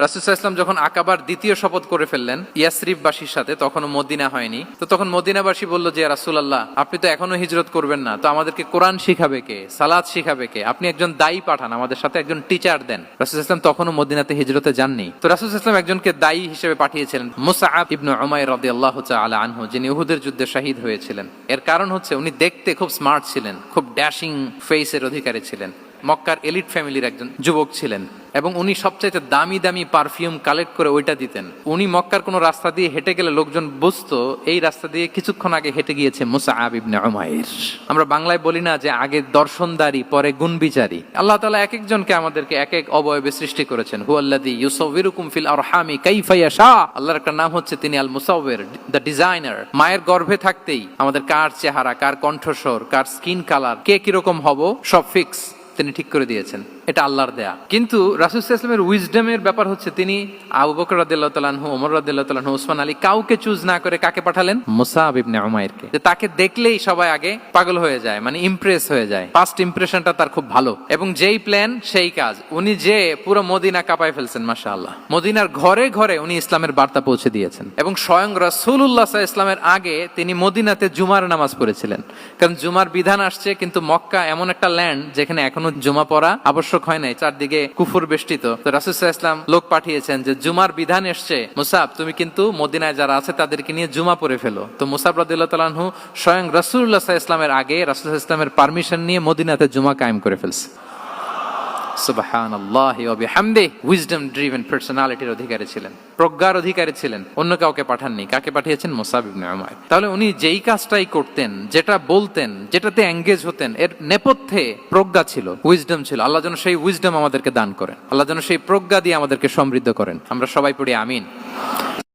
রাসূল সাল্লাল্লাহু আলাইহি ওয়াসাল্লাম যখন আকাবার দ্বিতীয় শপথ করে ফেললেন ইয়াসরিববাসীর সাথে, তখনও মদিনা হয়নি, তো তখন মদিনাবাসী বলল যে রাসূলুল্লাহ, আপনি তো এখনো হিজরত করবেন না, তো আমাদেরকে কোরআন শিখাবে কে, সালাত শিখাবে কে? আপনি একজন দায়ী পাঠান, আমাদের সাথে একজন টিচার দেন। রাসূল সাল্লাল্লাহু আলাইহি ওয়াসাল্লাম তখনও মদিনাতে হিজরতে যাননি। তো রাসূল সাল্লাল্লাহু আলাইহি ওয়াসাল্লাম একজনকে দায়ী হিসেবে পাঠিয়েছিলেন, মুসআব ইবনে উমাইর রাদিয়াল্লাহু তাআলা আনহু, যিনি উহুদের যুদ্ধে শহীদ হয়েছিলেন। এর কারণ হচ্ছে উনি দেখতে খুব স্মার্ট ছিলেন, খুব ড্যাশিং ফেসের অধিকারী ছিলেন, মক্কার এলিট ফ্যামিলির একজন যুবক ছিলেন, এবং উনি সবচাইতে দামি দামি পারফিউম কালেক্ট করে ওইটা দিতেন। উনি মক্কার কোনো রাস্তা দিয়ে হেঁটে গেলে লোকজন বুঝতো এই রাস্তা দিয়ে কিছুক্ষণ আগে হেঁটে গিয়েছে মুসআব ইবনে উমাইর। আমরা বাংলায় বলি না যে আগে দর্শনদারি পরে গুণবিচারী? আল্লাহ তাআলা এক একজনকে আমাদেরকে এক এক অবয়বে সৃষ্টি করেছেন। হুয়াল্লাযী ইউসাউবিরুকুম ফিল আরহামি কাইফা ইয়াশা। আল্লাহর একটা নাম হচ্ছে তিনি আল মুসাউবির, দ্য ডিজাইনার। মায়ের গর্ভে থাকতেই আমাদের কার চেহারা, কার কণ্ঠস্বর, কার স্কিন কালার, কে কিরকম হব সব ফিক্স তিনি ঠিক করে দিয়েছেন, এটা আল্লাহর দেয়া। কিন্তু রাসূল সাল্লাল্লাহু আলাইহি ওয়াসাল্লামের উইজডমের ব্যাপার হচ্ছে তিনি আবু বকর রাদিয়াল্লাহু তাআলা আনহু, ওমর রাদিয়াল্লাহু তাআলা আনহু, ওসমান আলী কাউকে চুজ না করে কাকে পাঠালেন? মুসআব ইবনে উমাইরকে। যে তাকে দেখলেই সবাই আগে পাগল হয়ে যায়, মানে ইমপ্রেস হয়ে যায়, ফার্স্ট ইমপ্রেশনটা তার খুব ভালো, এবং যেই প্ল্যান সেই কাজ। উনি যে পুরো মদিনা কাঁপায় ফেলছেন মাশাআল্লাহ। মদিনার ঘরে ঘরে উনি ইসলামের বার্তা পৌঁছে দিয়েছেন, এবং স্বয়ং রাসূলুল্লাহ সাল্লাল্লাহু আলাইহি ওয়াসাল্লামের আগে তিনি মদিনাতে জুমার নামাজ পড়েছিলেন। কারণ জুমার বিধান আসছে, কিন্তু মক্কা এমন একটা ল্যান্ড যেখানে এখনো জুমা পড়া আবশ্যক হয় নাই, চারদিকে কুফর বেষ্টিত। তো রাসূল সাল্লাল্লাহু আলাইহি ওয়াসাল্লাম লোক পাঠিয়েছেন যে জুমার বিধান এসছে, মুসাব তুমি কিন্তু মদিনায় যারা আছে তাদেরকে নিয়ে জুমা পড়ে ফেলো। তো মুসাব রাদিয়াল্লাহু তাআলা আনহু স্বয়ং রাসূলুল্লাহ সাল্লাল্লাহু আলাইহি ওয়াসাল্লামের আগে রাসূল সাল্লাল্লাহু আলাইহি ওয়াসাল্লামের পারমিশন নিয়ে মদিনাতে জুমা কায়েম করে ফেলছে। সুবহানাল্লাহি ওয়া বিহামদিহি। উইজডম ড্রিভেন পার্সোনালিটির অধিকারী ছিলেন, প্রজ্ঞার অধিকারী ছিলেন, অন্য কাউকে পাঠাননি। কাকে পাঠিয়েছেন? মুসআব ইবনে উমাইর। তাহলে উনি যেই কাজটাই করতেন, যেটা বলতেন, যেটাতে এঙ্গেজ হতেন, এর নেপথ্যে প্রজ্ঞা ছিল, উইজডম ছিল। আল্লাহ যেন সেই উইজডম আমাদেরকে দান করেন, আল্লাহ যেন সেই প্রজ্ঞা দিয়ে আমাদেরকে সমৃদ্ধ করেন। আমরা সবাই পড়ি আমিন।